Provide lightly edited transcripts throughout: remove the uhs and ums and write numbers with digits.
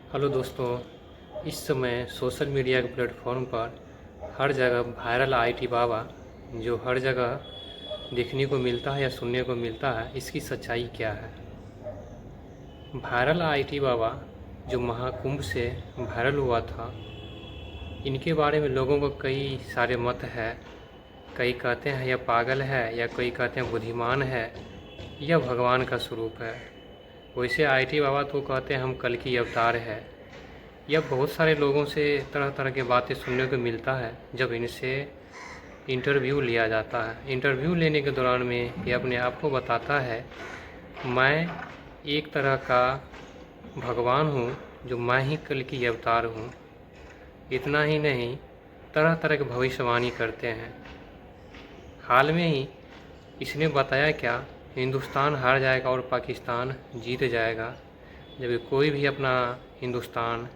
Hello दोस्तों। इस समय सोशल मीडिया के प्लेटफॉर्म पर हर जगह वायरल आईटी बाबा जो हर जगह देखने को मिलता है या सुनने को मिलता है, इसकी सच्चाई क्या है? वायरल आईटी बाबा जो महाकुंभ से वायरल हुआ था, इनके बारे में लोगों को कई सारे मत है। कई कहते हैं यह पागल है, या कोई कहते हैं बुद्धिमान है, यह भगवान का स्वरूप है। वैसे आईटी बाबा तो कहते हैं हम कल की अवतार है। यह बहुत सारे लोगों से तरह तरह की बातें सुनने को मिलता है जब इनसे इंटरव्यू लिया जाता है। इंटरव्यू लेने के दौरान में ये अपने आप को बताता है, मैं एक तरह का भगवान हूँ, जो मैं ही कल की अवतार हूँ। इतना ही नहीं, तरह तरह की भविष्यवाणी करते हैं। हाल में ही इसने बताया क्या, हिंदुस्तान हार जाएगा और पाकिस्तान जीत जाएगा। जब कोई भी अपना हिंदुस्तान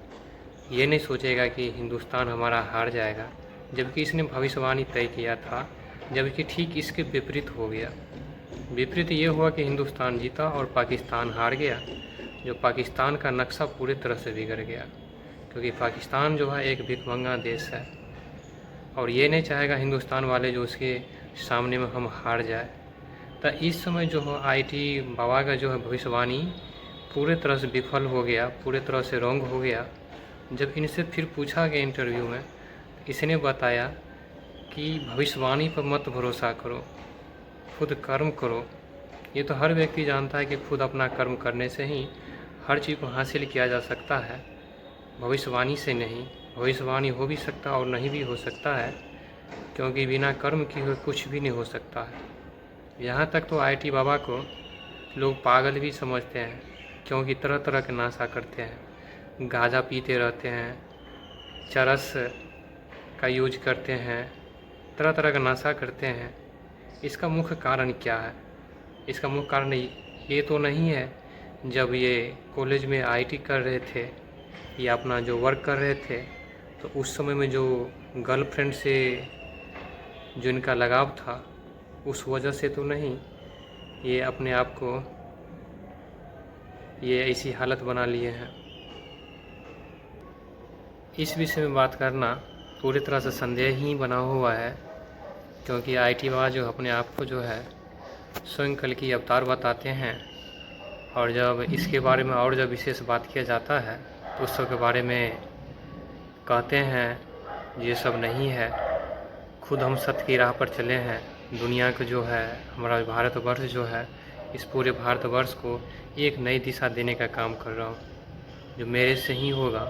ये नहीं सोचेगा कि हिंदुस्तान हमारा हार जाएगा, जबकि इसने भविष्यवाणी तय किया था, जबकि ठीक इसके विपरीत हो गया। विपरीत ये हुआ कि हिंदुस्तान जीता और पाकिस्तान हार गया। जो पाकिस्तान का नक्शा पूरी तरह से बिगड़ गया, क्योंकि पाकिस्तान जो है एक भिखमंगा देश है और ये नहीं चाहेगा हिंदुस्तान वाले जो उसके सामने में हम हार जाए। तो इस समय जो है आईटी बाबा का जो है भविष्यवाणी पूरे तरह से विफल हो गया, पूरे तरह से रॉन्ग हो गया। जब इनसे फिर पूछा गया इंटरव्यू में, इसने बताया कि भविष्यवाणी पर मत भरोसा करो, खुद कर्म करो। ये तो हर व्यक्ति जानता है कि खुद अपना कर्म करने से ही हर चीज़ को हासिल किया जा सकता है, भविष्यवाणी से नहीं। भविष्यवाणी हो भी सकता और नहीं भी हो सकता है, क्योंकि बिना कर्म किए हुए कुछ भी नहीं हो सकता है। यहाँ तक तो आईटी बाबा को लोग पागल भी समझते हैं, क्योंकि तरह तरह के नशा करते हैं, गांजा पीते रहते हैं, चरस का यूज करते हैं, तरह तरह का नशा करते हैं। इसका मुख्य कारण क्या है? इसका मुख्य कारण ये तो नहीं है जब ये कॉलेज में आईटी कर रहे थे या अपना जो वर्क कर रहे थे, तो उस समय में जो गर्लफ्रेंड से जो इनका लगाव था, उस वजह से तो नहीं ये अपने आप को ये ऐसी हालत बना लिए हैं। इस विषय में बात करना पूरी तरह से संदेह ही बना हुआ है, क्योंकि आईटी बाबा जो अपने आप को जो है स्वयं कल की अवतार बताते हैं, और जब इसके बारे में और जब विशेष बात किया जाता है तो उस सब के बारे में कहते हैं ये सब नहीं है, खुद हम सत्य की राह पर चले हैं। दुनिया को जो है, हमारा भारतवर्ष जो है, इस पूरे भारतवर्ष को एक नई दिशा देने का काम कर रहा हूँ, जो मेरे से ही होगा।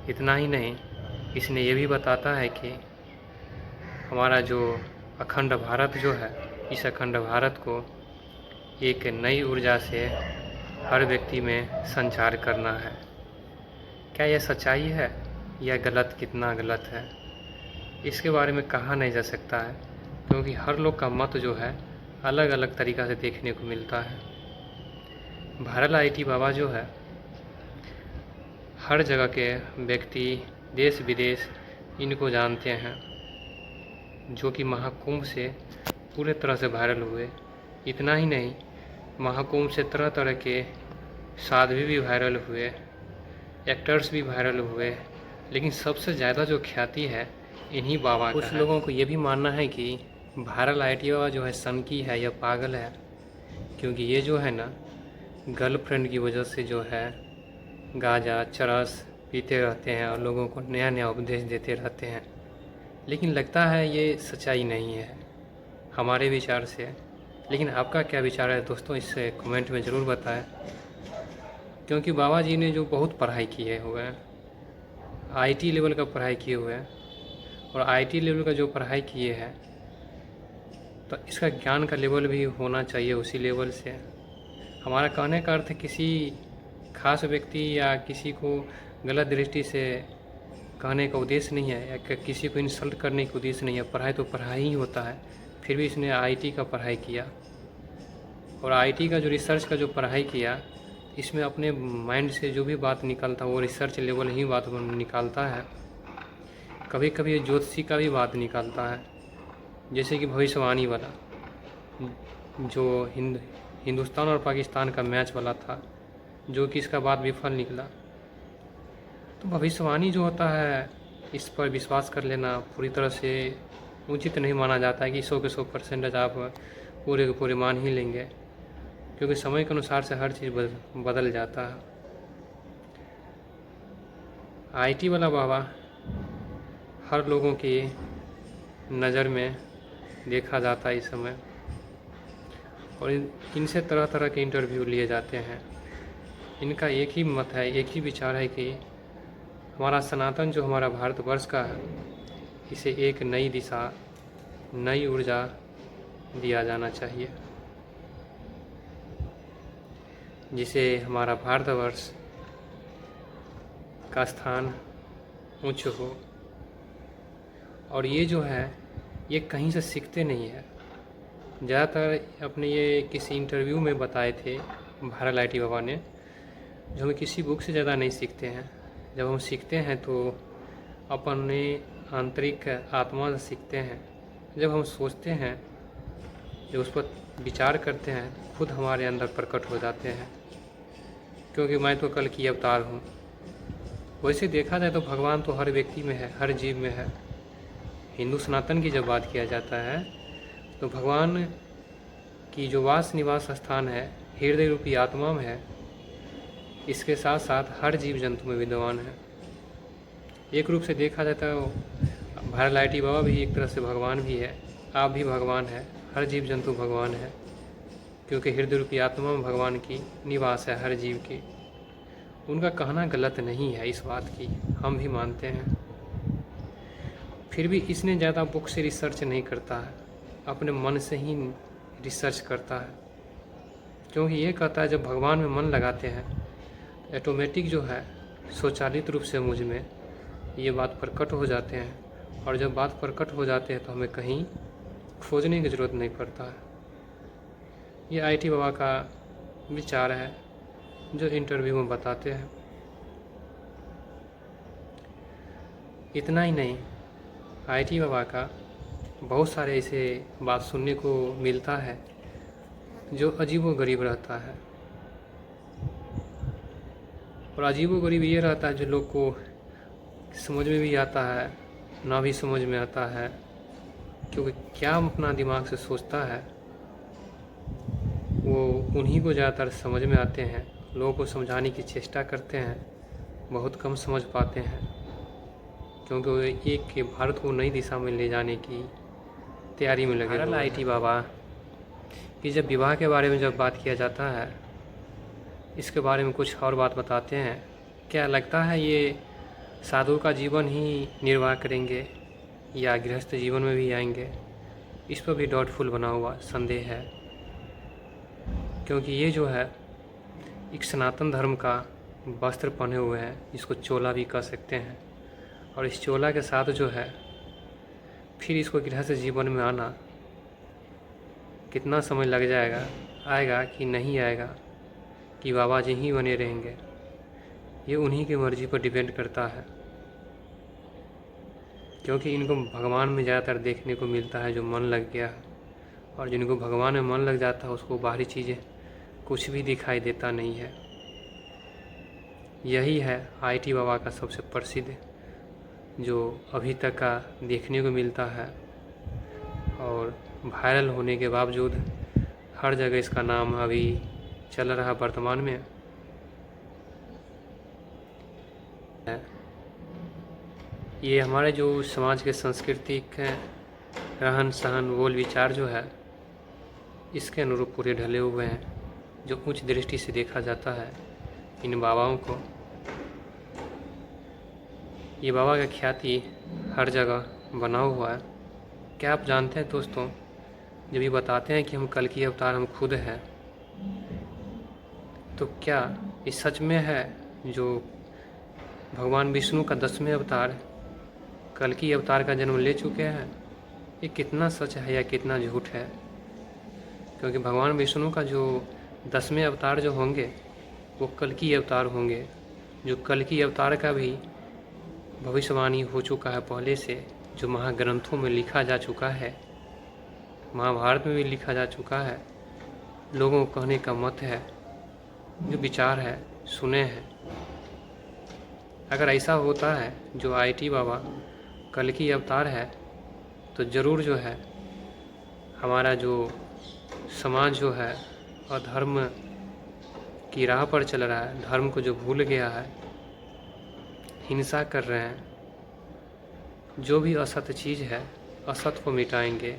इतना ही नहीं, इसने ये भी बताता है कि हमारा जो अखंड भारत जो है, इस अखंड भारत को एक नई ऊर्जा से हर व्यक्ति में संचार करना है। क्या यह सच्चाई है या गलत? कितना गलत है इसके बारे में कहा नहीं जा सकता है, क्योंकि हर लोग का मत जो है अलग अलग तरीक़ा से देखने को मिलता है। वायरल आईटी बाबा जो है हर जगह के व्यक्ति, देश विदेश इनको जानते हैं, जो कि महाकुंभ से पूरे तरह से वायरल हुए। इतना ही नहीं, महाकुंभ से तरह तरह के साध्वी भी वायरल हुए, एक्टर्स भी वायरल हुए, लेकिन सबसे ज़्यादा जो ख्याति है इन्हीं बाबा का है। कुछ लोगों को ये भी मानना है कि वायरल आईटी बाबा जो है सनकी है या पागल है, क्योंकि ये जो है ना गर्लफ्रेंड की वजह से जो है गांजा चरस पीते रहते हैं और लोगों को नया नया उपदेश देते रहते हैं। लेकिन लगता है ये सच्चाई नहीं है हमारे विचार से। लेकिन आपका क्या विचार है दोस्तों, इससे कमेंट में ज़रूर बताएं, क्योंकि बाबा जी ने जो बहुत पढ़ाई किए हुए हैं, आईटी लेवल का पढ़ाई किए हुए हैं, और आईटी लेवल का जो पढ़ाई किए हैं तो इसका ज्ञान का लेवल भी होना चाहिए उसी लेवल से। हमारा कहने का अर्थ किसी खास व्यक्ति या किसी को गलत दृष्टि से कहने का उद्देश्य नहीं है, या किसी को इंसल्ट करने का उद्देश्य नहीं है। पढ़ाई तो पढ़ाई ही होता है। फिर भी इसने आईटी का पढ़ाई किया, और आईटी का जो रिसर्च का जो पढ़ाई किया, इसमें अपने माइंड से जो भी बात निकलता है वो रिसर्च लेवल ही बात निकालता है। कभी कभी ज्योतिषी का भी बात निकालता है, जैसे कि भविष्यवाणी वाला जो हिंदुस्तान और पाकिस्तान का मैच वाला था, जो कि इसका बाद विफल निकला। तो भविष्यवाणी जो होता है, इस पर विश्वास कर लेना पूरी तरह से उचित नहीं माना जाता है कि 100 के 100% आप पूरे के पूरे मान ही लेंगे, क्योंकि समय के अनुसार से हर चीज़ बदल जाता है। आईटी वाला बाबा हर लोगों की नज़र में देखा जाता है इस समय, और इनसे तरह तरह के इंटरव्यू लिए जाते हैं। इनका एक ही मत है, एक ही विचार है कि हमारा सनातन जो हमारा भारतवर्ष का है, इसे एक नई दिशा, नई ऊर्जा दिया जाना चाहिए, जिसे हमारा भारतवर्ष का स्थान उच्च हो। और ये जो है, ये कहीं से सीखते नहीं है। ज़्यादातर अपने ये किसी इंटरव्यू में बताए थे भारत आईटी बाबा ने, जो हमें किसी बुक से ज़्यादा नहीं सीखते हैं। जब हम सीखते हैं तो अपने आंतरिक आत्मा से सीखते हैं। जब हम सोचते हैं, जब उस पर विचार करते हैं, खुद हमारे अंदर प्रकट हो जाते हैं, क्योंकि मैं तो कल की अवतार हूँ। वैसे देखा जाए तो भगवान तो हर व्यक्ति में है, हर जीव में है। हिंदू सनातन की जब बात किया जाता है तो भगवान की जो वास निवास स्थान है, हृदय रूपी आत्मा में है। इसके साथ साथ हर जीव जंतु में विद्यमान है। एक रूप से देखा जाता है भारत आईटी बाबा भी एक तरह से भगवान भी है, आप भी भगवान है, हर जीव जंतु भगवान है, क्योंकि हृदय रूपी आत्मा में भगवान की निवास है हर जीव की। उनका कहना गलत नहीं है, इस बात की हम भी मानते हैं। फिर भी इसने ज़्यादा बुक से रिसर्च नहीं करता है, अपने मन से ही रिसर्च करता है, क्योंकि ये कहता है जब भगवान में मन लगाते हैं ऑटोमेटिक जो है स्वचालित रूप से मुझ में ये बात प्रकट हो जाते हैं। और जब बात प्रकट हो जाते हैं तो हमें कहीं खोजने की ज़रूरत नहीं पड़ता है। ये आईटी बाबा का विचार है जो इंटरव्यू में बताते हैं। इतना ही नहीं, आईटी बाबा का बहुत सारे ऐसे बात सुनने को मिलता है जो अजीबोगरीब रहता है। और अजीबोगरीब ये रहता है जो लोग को समझ में भी आता है, ना भी समझ में आता है, क्योंकि क्या अपना दिमाग से सोचता है वो उन्हीं को ज़्यादातर समझ में आते हैं। लोगों को समझाने की चेष्टा करते हैं, बहुत कम समझ पाते हैं, क्योंकि वो एक के भारत को नई दिशा में ले जाने की तैयारी में लगे। भारत आईटी बाबा कि जब विवाह के बारे में जब बात किया जाता है, इसके बारे में कुछ और बात बताते हैं। क्या लगता है ये साधु का जीवन ही निर्वाह करेंगे या गृहस्थ जीवन में भी आएंगे? इस पर भी डाउटफुल बना हुआ संदेह है, क्योंकि ये जो है एक सनातन धर्म का वस्त्र पहने हुए हैं, जिसको चोला भी कह सकते हैं। और इस चोला के साथ जो है फिर इसको गृहस्थ जीवन में आना कितना समय लग जाएगा, आएगा कि नहीं आएगा, कि बाबा जी ही बने रहेंगे, ये उन्हीं की मर्ज़ी पर डिपेंड करता है। क्योंकि इनको भगवान में ज़्यादातर देखने को मिलता है जो मन लग गया है, और जिनको भगवान में मन लग जाता है उसको बाहरी चीज़ें कुछ भी दिखाई देता नहीं है। यही है आईटी बाबा का सबसे प्रसिद्ध जो अभी तक का देखने को मिलता है, और वायरल होने के बावजूद हर जगह इसका नाम अभी चल रहा वर्तमान में है। ये हमारे जो समाज के सांस्कृतिक रहन सहन बोल विचार जो है इसके अनुरूप पूरे ढले हुए हैं, जो उच्च दृष्टि से देखा जाता है इन बाबाओं को। ये बाबा का ख्याति हर जगह बना हुआ है। क्या आप जानते हैं दोस्तों, जब ये बताते हैं कि हम कल की अवतार हम खुद हैं, तो क्या ये सच में है जो भगवान विष्णु का 10वें अवतार कल की अवतार का जन्म ले चुके हैं? ये कितना सच है या कितना झूठ है? क्योंकि भगवान विष्णु का जो 10वें अवतार जो होंगे वो कल की अवतार होंगे, जो कल की अवतार का भी भविष्यवाणी हो चुका है पहले से, जो महाग्रंथों में लिखा जा चुका है, महाभारत में भी लिखा जा चुका है। लोगों को कहने का मत है, जो विचार है, सुने हैं। अगर ऐसा होता है जो आईटी बाबा कल्कि अवतार है, तो ज़रूर जो है हमारा जो समाज जो है अधर्म की राह पर चल रहा है, धर्म को जो भूल गया है, हिंसा कर रहे हैं, जो भी असत चीज़ है असत को मिटाएंगे,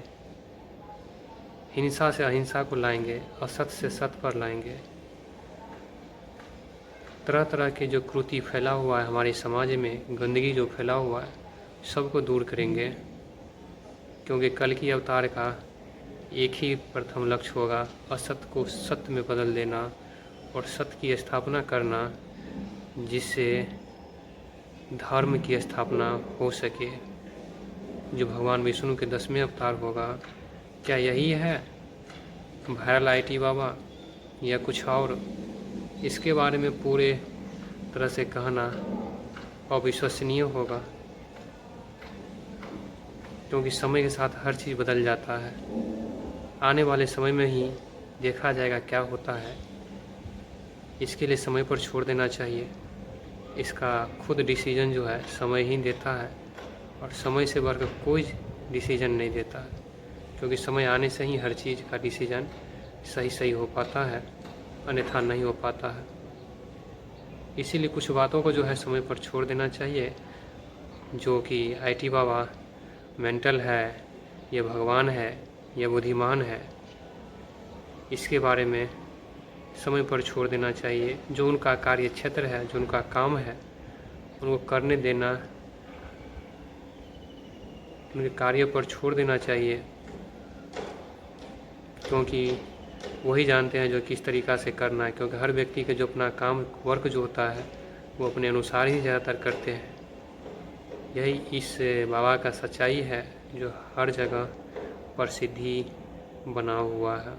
हिंसा से अहिंसा को लाएंगे, असत से सत पर लाएंगे। तरह तरह के जो कृति फैला हुआ है हमारे समाज में, गंदगी जो फैला हुआ है, सबको दूर करेंगे। क्योंकि कल की अवतार का एक ही प्रथम लक्ष्य होगा, असत को सत्य में बदल देना और सत्य की स्थापना करना, जिससे धर्म की स्थापना हो सके, जो भगवान विष्णु के 10वें अवतार होगा। क्या यही है वायरल आईटी बाबा या कुछ और? इसके बारे में पूरे तरह से कहना अविश्वसनीय होगा, क्योंकि समय के साथ हर चीज़ बदल जाता है। आने वाले समय में ही देखा जाएगा क्या होता है। इसके लिए समय पर छोड़ देना चाहिए। इसका खुद डिसीजन जो है समय ही देता है, और समय से बढ़कर कोई डिसीजन नहीं देता है, क्योंकि समय आने से ही हर चीज़ का डिसीजन सही हो पाता है, अन्यथा नहीं हो पाता है। इसीलिए कुछ बातों को जो है समय पर छोड़ देना चाहिए। जो कि आईटी बाबा मेंटल है या भगवान है या बुद्धिमान है, इसके बारे में समय पर छोड़ देना चाहिए। जो उनका कार्य क्षेत्र है, जो उनका काम है, उनको करने देना, उनके कार्य पर छोड़ देना चाहिए, क्योंकि वही जानते हैं जो किस तरीक़ा से करना है। क्योंकि हर व्यक्ति के जो अपना काम वर्क जो होता है वो अपने अनुसार ही ज़्यादातर करते हैं। यही इस बाबा का सच्चाई है जो हर जगह प्रसिद्धि बना हुआ है।